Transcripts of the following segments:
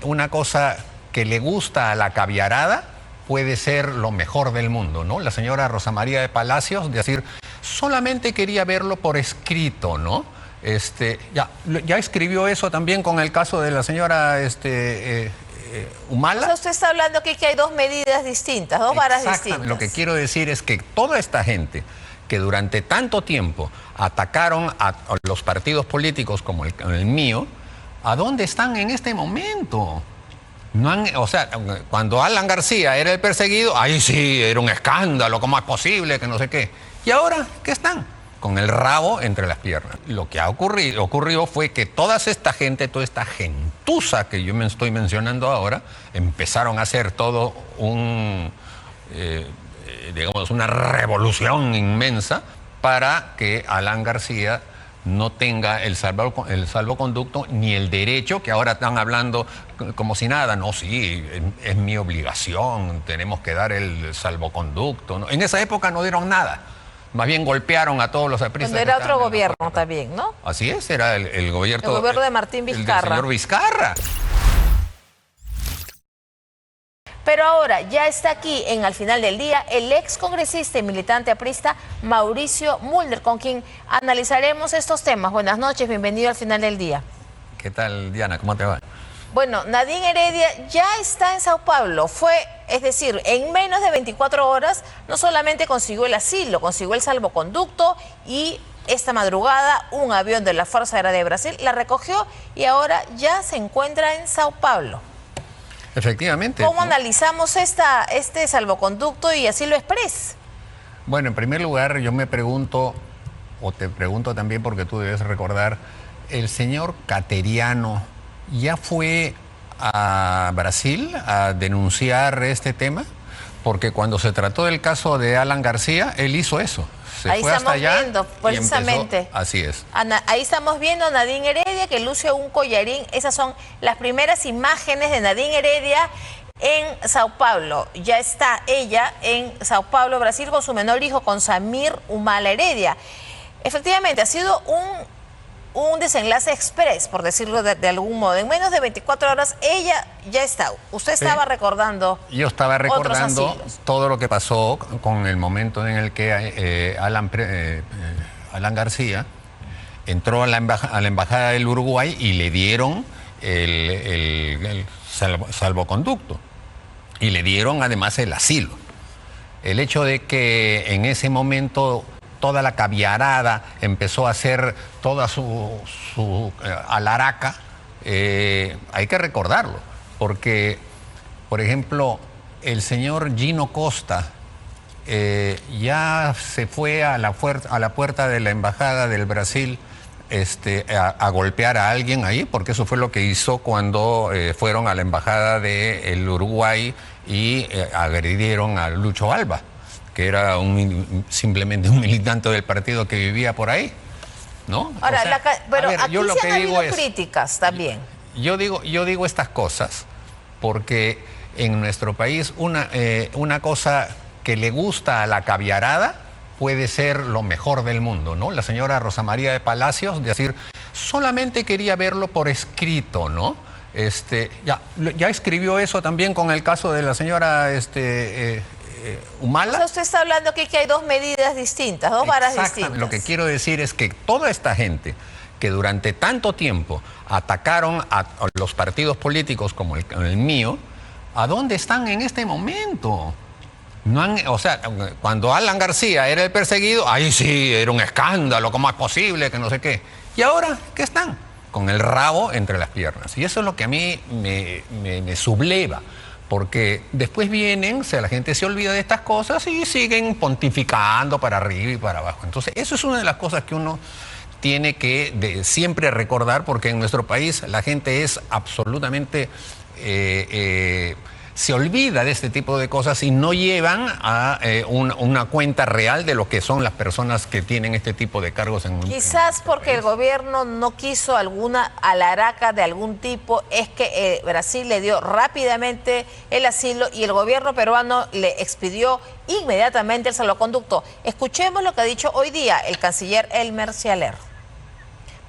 una cosa que le gusta a la caviarada puede ser lo mejor del mundo, ¿no? La señora Rosa María de Palacios, decir, solamente quería verlo por escrito, ¿no? Ya escribió eso también con el caso de la señora Humala. O sea, usted está hablando aquí que hay dos medidas distintas, dos varas distintas. Lo que quiero decir es que toda esta gente que durante tanto tiempo atacaron a los partidos políticos como el mío, ¿a dónde están en este momento? O sea, cuando Alan García era el perseguido, ahí sí, era un escándalo, ¿cómo es posible? Que no sé qué. ¿Y ahora qué están? Con el rabo entre las piernas. Lo que ocurrió fue que toda esta gente, toda esta gentuza que yo me estoy mencionando ahora, empezaron a hacer todo digamos, una revolución inmensa para que Alan García no tenga el salvoconducto ni el derecho, que ahora están hablando como si nada. No, sí, es mi obligación, tenemos que dar el salvoconducto, ¿no? En esa época no dieron nada, más bien golpearon a todos los apristas. Cuando era otro gobierno también, ¿no? Así es, era el gobierno... El gobierno de Martín Vizcarra. El del señor Vizcarra. Pero ahora ya está aquí al final del día el ex congresista y militante aprista Mauricio Mulder, con quien analizaremos estos temas. Buenas noches, bienvenido al final del día. ¿Qué tal, Diana? ¿Cómo te va? Bueno, Nadine Heredia ya está en Sao Paulo. Es decir, en menos de 24 horas no solamente consiguió el asilo, consiguió el salvoconducto y esta madrugada un avión de la Fuerza Aérea de Brasil la recogió y ahora ya se encuentra en Sao Paulo. Efectivamente. ¿Cómo analizamos este salvoconducto y asilo express? Bueno, en primer lugar, yo me pregunto, o te pregunto también porque tú debes recordar, ¿el señor Cateriano ya fue a Brasil a denunciar este tema? Porque cuando se trató del caso de Alan García, él hizo eso. Ahí fue hasta estamos allá viendo, precisamente. Así es. Ahí estamos viendo a Nadine Heredia, que luce un collarín. Esas son las primeras imágenes de Nadine Heredia en Sao Paulo. Ya está ella en Sao Paulo, Brasil, con su menor hijo, con Samir Humala Heredia. Efectivamente, ha sido un desenlace express, por decirlo de algún modo. En menos de 24 horas ella ya está. Usted estaba recordando. Yo estaba recordando todo lo que pasó con el momento en el que Alan García entró a la embajada del Uruguay y le dieron el salvoconducto y le dieron además el asilo. El hecho de que en ese momento toda la caviarada empezó a hacer toda su alaraca, hay que recordarlo, porque, por ejemplo, el señor Gino Costa ya se fue a la puerta de la embajada del Brasil a golpear a alguien ahí, porque eso fue lo que hizo cuando fueron a la embajada del Uruguay y agredieron a Lucho Alba, que era simplemente un militante del partido que vivía por ahí, ¿no? Ahora, o sea, pero ver, aquí se han habido críticas también. Yo digo estas cosas porque en nuestro país una cosa que le gusta a la caviarada puede ser lo mejor del mundo, ¿no? La señora Rosa María de Palacios, decir, solamente quería verlo por escrito, ¿no? Ya escribió eso también con el caso de la señora Humala. O sea, usted está hablando aquí que hay dos medidas distintas, dos varas distintas. Lo que quiero decir es que toda esta gente que durante tanto tiempo atacaron a los partidos políticos como el mío, ¿a dónde están en este momento? O sea, cuando Alan García era el perseguido, ahí sí, era un escándalo, ¿cómo es posible? Que no sé qué. ¿Y ahora qué están? Con el rabo entre las piernas. Y eso es lo que a mí me subleva. Porque después la gente se olvida de estas cosas y siguen pontificando para arriba y para abajo. Entonces, eso es una de las cosas que uno tiene que siempre recordar, porque en nuestro país la gente es absolutamente... se olvida de este tipo de cosas y no llevan a una cuenta real de lo que son las personas que tienen este tipo de cargos en Quizás porque el gobierno no quiso alguna alaraca de algún tipo, es que Brasil le dio rápidamente el asilo y el gobierno peruano le expidió inmediatamente el salvoconducto. Escuchemos lo que ha dicho hoy día el canciller Elmer Cialer.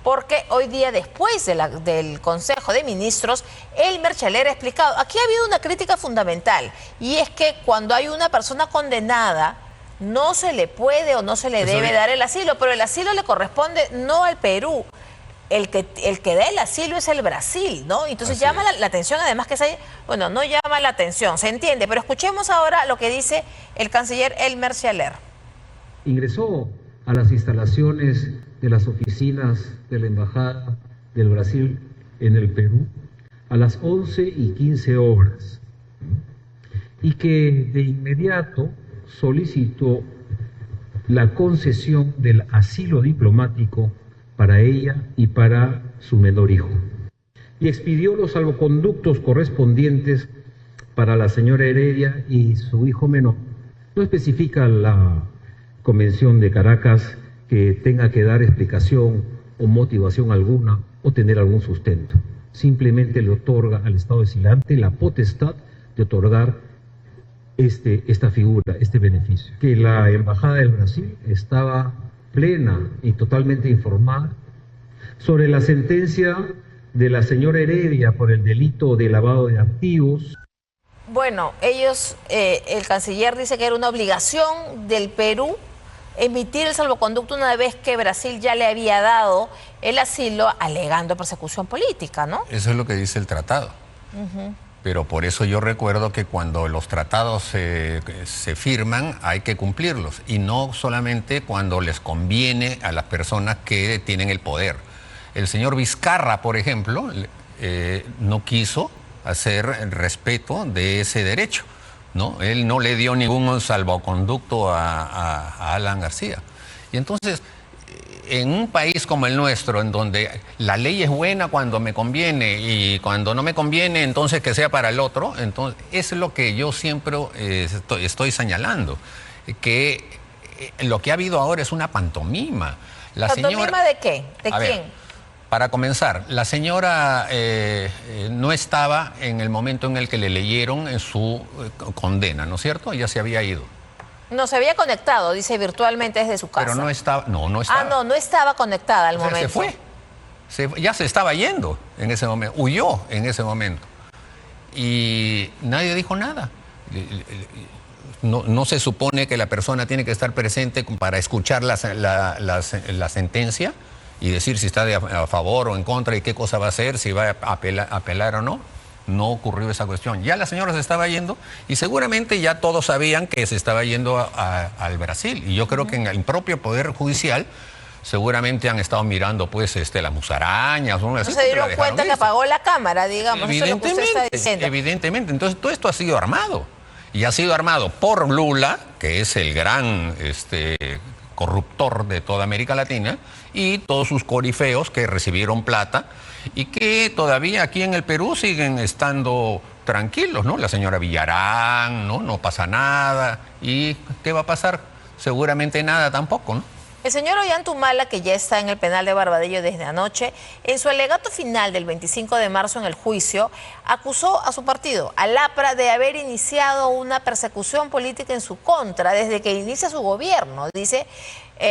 porque hoy día, después del Consejo de Ministros, Elmer Chaler ha explicado, aquí ha habido una crítica fundamental, y es que cuando hay una persona condenada, no se le puede o no se le debe dar el asilo, pero el asilo le corresponde no al Perú. El que da el asilo es el Brasil, ¿no? Entonces llama la atención, además que bueno, no llama la atención, se entiende, pero escuchemos ahora lo que dice el canciller Elmer Chaler. Ingresó a las instalaciones de las oficinas de la Embajada del Brasil en el Perú a las 11:15 horas y que de inmediato solicitó la concesión del asilo diplomático para ella y para su menor hijo, y expidió los salvoconductos correspondientes para la señora Heredia y su hijo menor. No especifica la Convención de Caracas que tenga que dar explicación o motivación alguna o tener algún sustento. Simplemente le otorga al Estado deslizante la potestad de otorgar esta figura, este beneficio. Que la Embajada del Brasil estaba plena y totalmente informada sobre la sentencia de la señora Heredia por el delito de lavado de activos. Bueno, el canciller dice que era una obligación del Perú emitir el salvoconducto una vez que Brasil ya le había dado el asilo, alegando persecución política, ¿no? Eso es lo que dice el tratado. Pero por eso yo recuerdo que cuando los tratados se firman hay que cumplirlos, y no solamente cuando les conviene a las personas que tienen el poder. El señor Vizcarra, por ejemplo, no quiso hacer respeto de ese derecho, ¿no? Él no le dio ningún salvoconducto a Alan García. Y entonces, en un país como el nuestro, en donde la ley es buena cuando me conviene y cuando no me conviene, entonces que sea para el otro, entonces es lo que yo siempre estoy señalando, que lo que ha habido ahora es una pantomima. ¿Pantomima de qué? ¿De quién? Ver, para comenzar, la señora no estaba en el momento en el que le leyeron en su condena, ¿no es cierto? Ya se había ido. No, se había conectado, dice, virtualmente desde su casa. Pero no estaba, no estaba. Ah, no estaba conectada al momento. Se fue. Ya se estaba yendo en ese momento, huyó en ese momento. Y nadie dijo nada. No se supone que la persona tiene que estar presente para escuchar la sentencia y decir si está a favor o en contra y qué cosa va a hacer, si va a apelar o no. No ocurrió esa cuestión. Ya la señora se estaba yendo y seguramente ya todos sabían que se estaba yendo al Brasil. Y yo creo que en el propio Poder Judicial seguramente han estado mirando pues las musarañas. No se dieron cuenta que apagó la cámara, digamos. Eso es lo que usted está diciendo. Evidentemente. Entonces todo esto ha sido armado. Y ha sido armado por Lula, que es el gran corruptor de toda América Latina, y todos sus corifeos que recibieron plata y que todavía aquí en el Perú siguen estando tranquilos, ¿no? La señora Villarán, no pasa nada. ¿Y qué va a pasar? Seguramente nada tampoco, ¿no? El señor Ollantumala, que ya está en el penal de Barbadillo desde anoche, en su alegato final del 25 de marzo en el juicio, acusó a su partido, al APRA, de haber iniciado una persecución política en su contra desde que inicia su gobierno, dice,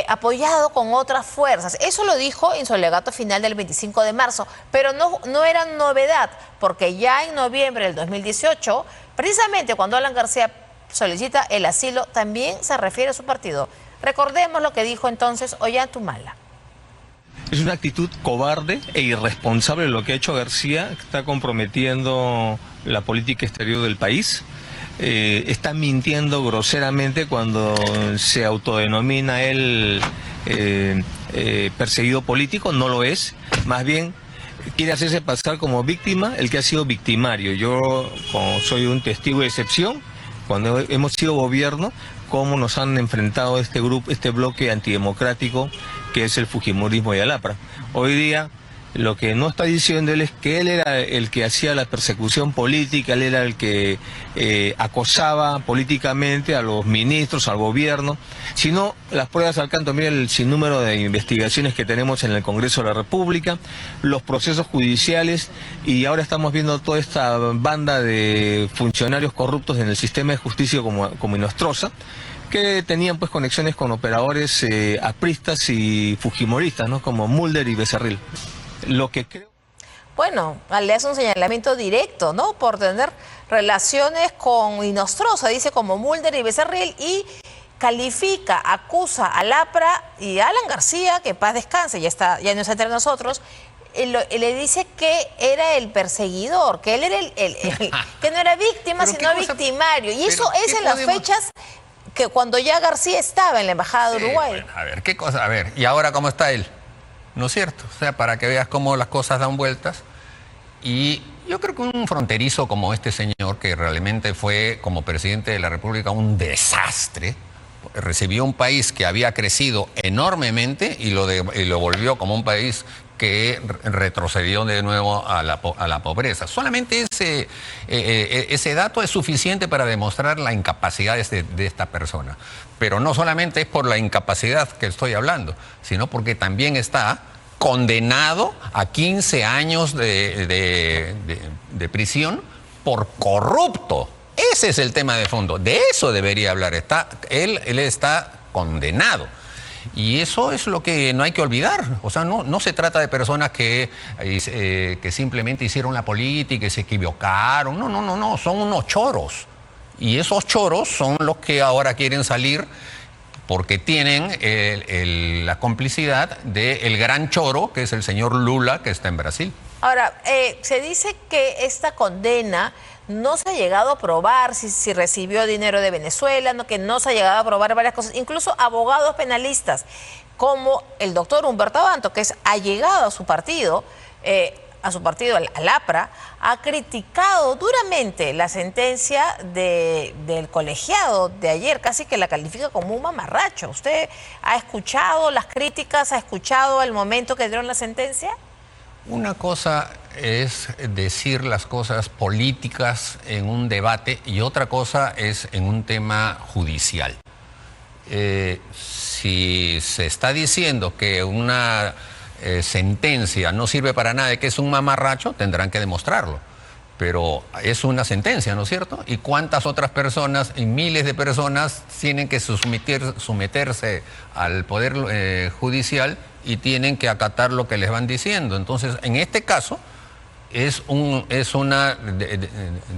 apoyado con otras fuerzas. Eso lo dijo en su alegato final del 25 de marzo, pero no era novedad, porque ya en noviembre del 2018, precisamente cuando Alan García solicita el asilo, también se refiere a su partido. Recordemos lo que dijo entonces Ollantumala. Es una actitud cobarde e irresponsable lo que ha hecho García, que está comprometiendo la política exterior del país. Está mintiendo groseramente cuando se autodenomina él perseguido político, no lo es. Más bien quiere hacerse pasar como víctima el que ha sido victimario. Yo, como soy un testigo de excepción, cuando hemos sido gobierno, cómo nos han enfrentado este bloque antidemocrático que es el fujimorismo y el APRA. Hoy día lo que no está diciendo él es que él era el que hacía la persecución política, él era el que acosaba políticamente a los ministros, al gobierno, sino las pruebas al canto. Mira el sinnúmero de investigaciones que tenemos en el Congreso de la República, los procesos judiciales, y ahora estamos viendo toda esta banda de funcionarios corruptos en el sistema de justicia como Inostroza, que tenían pues conexiones con operadores apristas y fujimoristas, ¿no? Como Mulder y Becerril. Lo que creo... Bueno, le hace un señalamiento directo, ¿no? Por tener relaciones con Inostroza, dice, como Mulder y Becerril, y califica, acusa a Lapra y a Alan García, que paz descanse, ya no está entre nosotros, le dice que era el perseguidor, que él era que no era víctima, sino victimario. Y eso es en las fechas que cuando ya García estaba en la Embajada de Uruguay. Bueno, a ver, ¿qué cosa? A ver, ¿y ahora cómo está él? ¿No es cierto? O sea, para que veas cómo las cosas dan vueltas. Y yo creo que un fronterizo como este señor, que realmente fue como presidente de la República un desastre, recibió un país que había crecido enormemente y lo volvió como un país que retrocedió de nuevo a la pobreza. Solamente ese dato es suficiente para demostrar la incapacidad de esta persona. Pero no solamente es por la incapacidad que estoy hablando, sino porque también está condenado a 15 años de prisión por corrupto. Ese es el tema de fondo. De eso debería hablar. Él está condenado. Y eso es lo que no hay que olvidar. O sea, no se trata de personas que simplemente hicieron la política y se equivocaron. No. Son unos choros. Y esos choros son los que ahora quieren salir porque tienen la complicidad del gran choro, que es el señor Lula, que está en Brasil. Ahora, se dice que esta condena no se ha llegado a probar si recibió dinero de Venezuela, que no se ha llegado a probar varias cosas. Incluso abogados penalistas, como el doctor Humberto Abanto, que es allegado a su partido, al APRA, ha criticado duramente la sentencia del colegiado de ayer, casi que la califica como un mamarracho. ¿Usted ha escuchado las críticas, ha escuchado el momento que dieron la sentencia? Una cosa es decir las cosas políticas en un debate y otra cosa es en un tema judicial. Si se está diciendo que una sentencia no sirve para nada, que es un mamarracho, tendrán que demostrarlo. Pero es una sentencia, ¿no es cierto? ¿Y cuántas otras personas, y miles de personas, tienen que someterse al Poder Judicial y tienen que acatar lo que les van diciendo? Entonces, en este caso, es una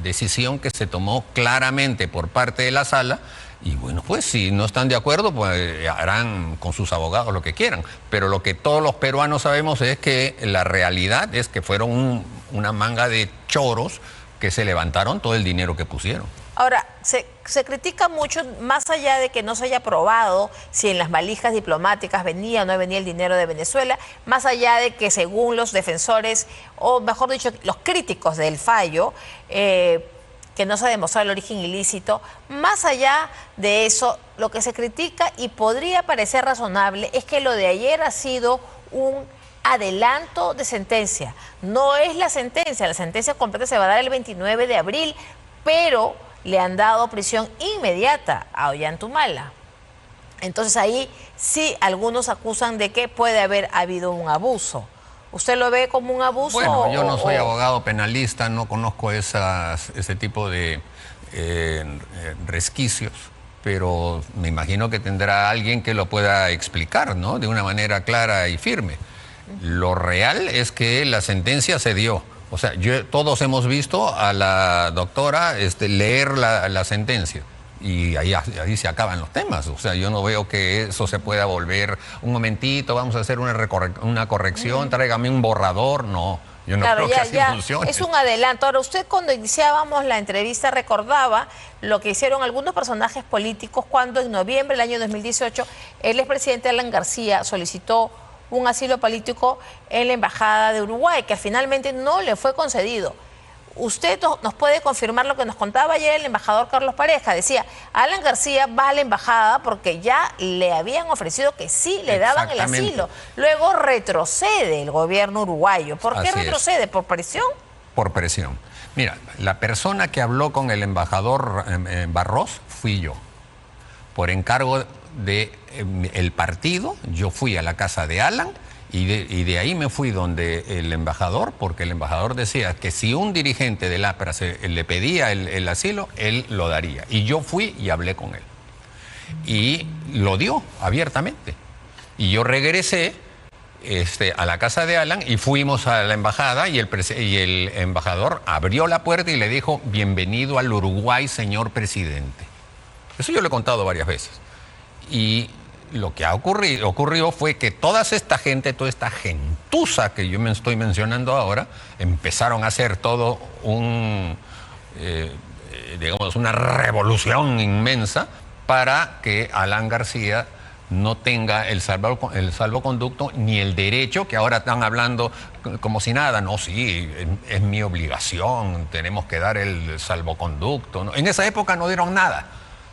decisión que se tomó claramente por parte de la sala. Y bueno, pues si no están de acuerdo, pues harán con sus abogados lo que quieran. Pero lo que todos los peruanos sabemos es que la realidad es que fueron una manga de choros que se levantaron todo el dinero que pusieron. Ahora, se critica mucho, más allá de que no se haya probado si en las valijas diplomáticas venía o no venía el dinero de Venezuela, más allá de que según los defensores, o mejor dicho, los críticos del fallo, que no se ha demostrado el origen ilícito, más allá de eso, lo que se critica y podría parecer razonable es que lo de ayer ha sido un adelanto de sentencia. No es la sentencia completa se va a dar el 29 de abril, pero le han dado prisión inmediata a Ollantumala. Entonces ahí sí algunos acusan de que puede haber habido un abuso. ¿Usted lo ve como un abuso? Bueno, yo no soy abogado penalista, no conozco ese tipo de resquicios, pero me imagino que tendrá alguien que lo pueda explicar, ¿no? De una manera clara y firme. Lo real es que la sentencia se dio. O sea, todos hemos visto a la doctora leer la sentencia. Y ahí se acaban los temas. O sea, yo no veo que eso se pueda volver un momentito, vamos a hacer una corrección, tráigame un borrador. No, yo no creo que así funcione. Es un adelanto. Ahora, usted cuando iniciábamos la entrevista recordaba lo que hicieron algunos personajes políticos cuando en noviembre del año 2018 el expresidente Alan García solicitó un asilo político en la Embajada de Uruguay, que finalmente no le fue concedido. Usted nos puede confirmar lo que nos contaba ayer el embajador Carlos Pareja. Decía, Alan García va a la embajada porque ya le habían ofrecido que sí le daban el asilo. Luego retrocede el gobierno uruguayo. ¿Por qué retrocede? ¿Por presión? Por presión. Mira, la persona que habló con el embajador Barros fui yo. Por encargo del partido, yo fui a la casa de Alan. Y de ahí me fui donde el embajador, porque el embajador decía que si un dirigente del APRA le pedía el asilo, él lo daría. Y yo fui y hablé con él. y lo dio abiertamente. Y yo regresé a la casa de Alan y fuimos a la embajada y el embajador abrió la puerta y le dijo: bienvenido al Uruguay, señor presidente. Eso yo lo he contado varias veces. Y lo que ocurrió fue que toda esta gentuza que yo me estoy mencionando ahora, empezaron a hacer todo digamos, una revolución inmensa para que Alan García no tenga el salvoconducto ni el derecho, que ahora están hablando como si nada. No, sí, es mi obligación, tenemos que dar el salvoconducto, ¿no? En esa época no dieron nada.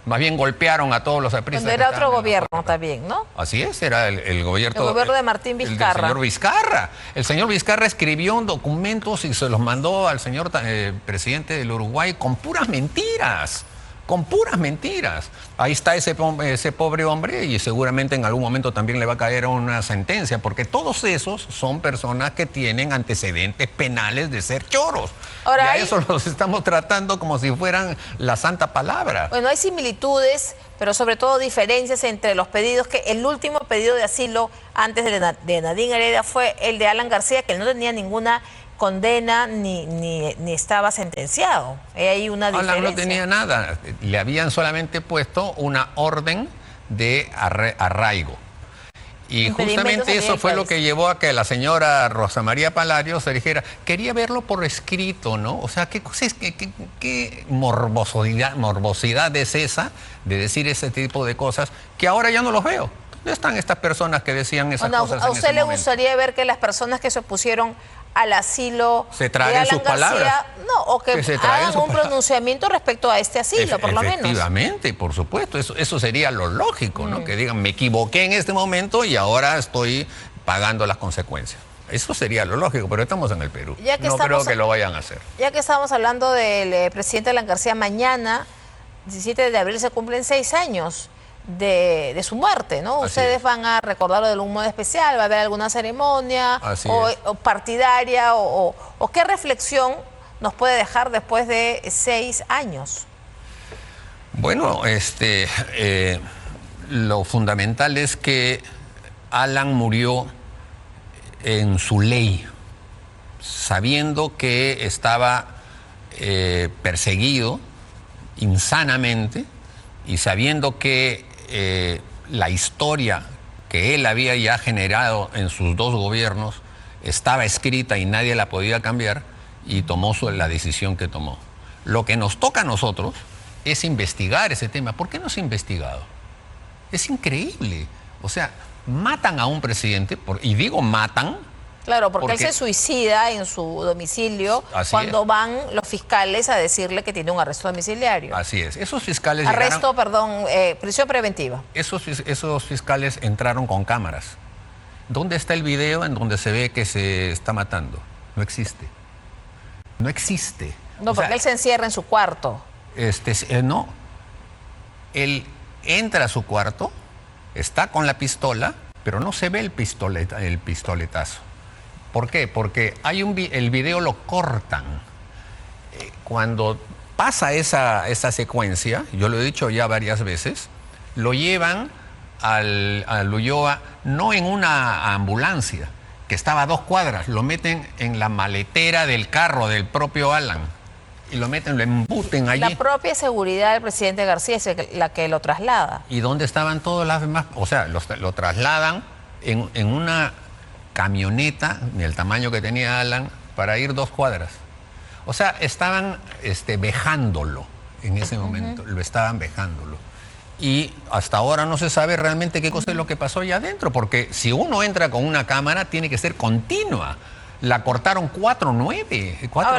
Más bien golpearon a todos los apristas. Cuando era otro gobierno también, ¿no? Así es, era el gobierno... El gobierno de Martín Vizcarra. El señor Vizcarra. El señor Vizcarra escribió documentos y se los mandó al señor presidente del Uruguay con puras mentiras. Con puras mentiras. Ahí está ese pobre hombre y seguramente en algún momento también le va a caer una sentencia, porque todos esos son personas que tienen antecedentes penales de ser choros. Ahora, y a eso los estamos tratando como si fueran la santa palabra. Bueno, hay similitudes, pero sobre todo diferencias entre los pedidos, que el último pedido de asilo antes de Nadine Heredia fue el de Alan García, que no tenía ninguna condena ni estaba sentenciado. Hay una diferencia. Alan no tenía nada, le habían solamente puesto una orden de arraigo. Y justamente eso fue lo que llevó a que la señora Rosa María Palario se dijera: quería verlo por escrito, ¿no? O sea, qué morbosidad es esa de decir ese tipo de cosas, que ahora ya no los veo. ¿Dónde están estas personas que decían esas cosas? ¿A usted le gustaría ver que las personas que se opusieron al asilo se traguen sus palabras? No, o que hagan un pronunciamiento respecto a este asilo, por lo menos. Efectivamente, por supuesto, eso sería lo lógico, ¿no? Que digan: me equivoqué en este momento y ahora estoy pagando las consecuencias. Eso sería lo lógico, pero estamos en el Perú. No creo que lo vayan a hacer. Ya que estamos hablando del presidente Alan García, mañana, 17 de abril, se cumplen 6 años de su muerte, ¿no? Ustedes van a recordarlo de algún modo especial, va a haber alguna ceremonia o partidaria o qué reflexión nos puede dejar después de 6 años. Bueno, lo fundamental es que Alan murió en su ley, sabiendo que estaba perseguido insanamente y sabiendo que la historia que él había ya generado en sus 2 gobiernos estaba escrita y nadie la podía cambiar, y tomó la decisión que tomó. Lo que nos toca a nosotros es investigar ese tema. ¿Por qué no se ha investigado? Es increíble. O sea, matan a un presidente, y digo matan. Claro, porque él se suicida en su domicilio cuando van los fiscales a decirle que tiene un arresto domiciliario. Así es. Esos fiscales prisión preventiva. Esos fiscales entraron con cámaras. ¿Dónde está el video en donde se ve que se está matando? No existe. No existe. No, porque él se encierra en su cuarto. No. Él entra a su cuarto, está con la pistola, pero no se ve el pistoletazo. ¿Por qué? Porque el video lo cortan. Cuando pasa esa secuencia, yo lo he dicho ya varias veces, lo llevan al Ulloa no en una ambulancia, que estaba a 2 cuadras, lo meten en la maletera del carro del propio Alan y lo embuten allí. La propia seguridad del presidente García es la que lo traslada. ¿Y dónde estaban todas las demás? O sea, lo trasladan en una camioneta del tamaño que tenía Alan para ir 2 cuadras. O sea, estaban vejándolo en ese momento, lo estaban vejándolo. Y hasta ahora no se sabe realmente qué cosa es lo que pasó allá adentro, porque si uno entra con una cámara tiene que ser continua. La cortaron 4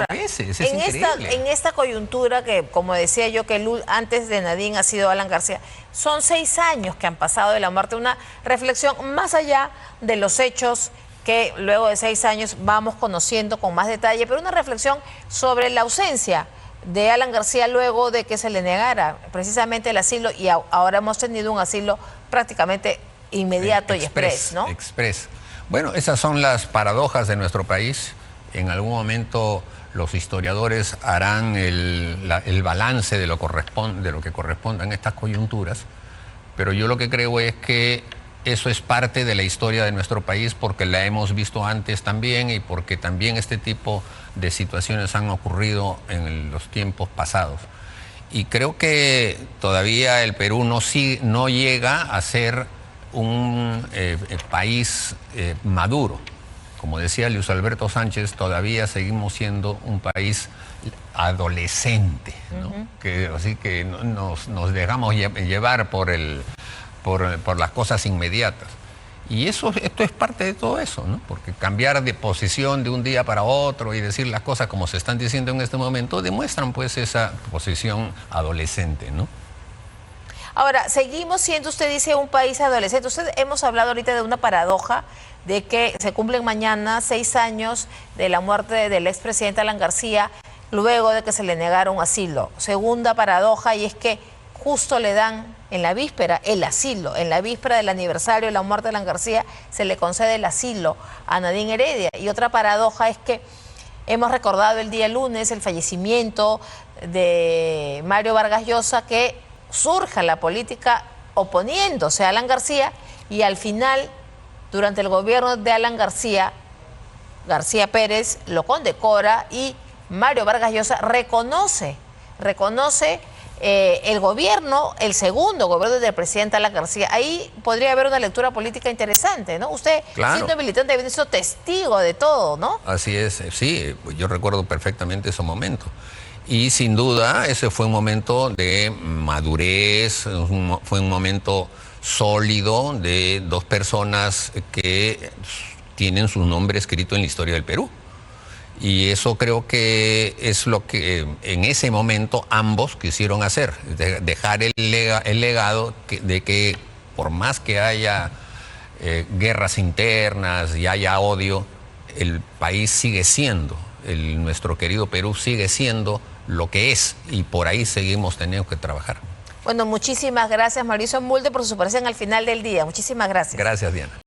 veces, es increíble. En esta coyuntura que, como decía yo, que antes de Nadine ha sido Alan García, son 6 años que han pasado de la muerte, una reflexión más allá de los hechos que luego de 6 años vamos conociendo con más detalle, pero una reflexión sobre la ausencia de Alan García luego de que se le negara precisamente el asilo, y ahora hemos tenido un asilo prácticamente inmediato y express, ¿no? Express. Bueno, esas son las paradojas de nuestro país. En algún momento los historiadores harán el balance de lo que corresponda en estas coyunturas, pero yo lo que creo es que eso es parte de la historia de nuestro país porque la hemos visto antes también y porque también este tipo de situaciones han ocurrido en los tiempos pasados. Y creo que todavía el Perú no llega a ser un país maduro. Como decía Luis Alberto Sánchez, todavía seguimos siendo un país adolescente, ¿no? Así que nos dejamos llevar por las cosas inmediatas. Y esto es parte de todo eso, ¿no? Porque cambiar de posición de un día para otro y decir las cosas como se están diciendo en este momento demuestran pues esa posición adolescente, ¿no? Ahora, seguimos siendo, usted dice, un país adolescente. Hemos hablado ahorita de una paradoja de que se cumplen mañana 6 años de la muerte del expresidente Alan García, luego de que se le negaron asilo. Segunda paradoja, y es que justo le dan en la víspera el asilo, en la víspera del aniversario de la muerte de Alan García, se le concede el asilo a Nadine Heredia. Y otra paradoja es que hemos recordado el día lunes el fallecimiento de Mario Vargas Llosa, que surja la política oponiéndose a Alan García, y al final, durante el gobierno de Alan García, García Pérez lo condecora y Mario Vargas Llosa reconoce el gobierno, el segundo gobierno del presidente Alan García. Ahí podría haber una lectura política interesante, ¿no? Usted, claro, siendo militante, ha sido testigo de todo, ¿no? Así es, sí, yo recuerdo perfectamente ese momento. Y sin duda ese fue un momento de madurez, fue un momento sólido de dos personas que tienen su nombre escrito en la historia del Perú. Y eso creo que es lo que en ese momento ambos quisieron hacer, dejar el legado de que por más que haya guerras internas y haya odio, el país sigue siendo, nuestro querido Perú sigue siendo lo que es, y por ahí seguimos teniendo que trabajar. Bueno, muchísimas gracias, Mauricio Mulder, por su presencia al final del día. Muchísimas gracias. Gracias, Diana.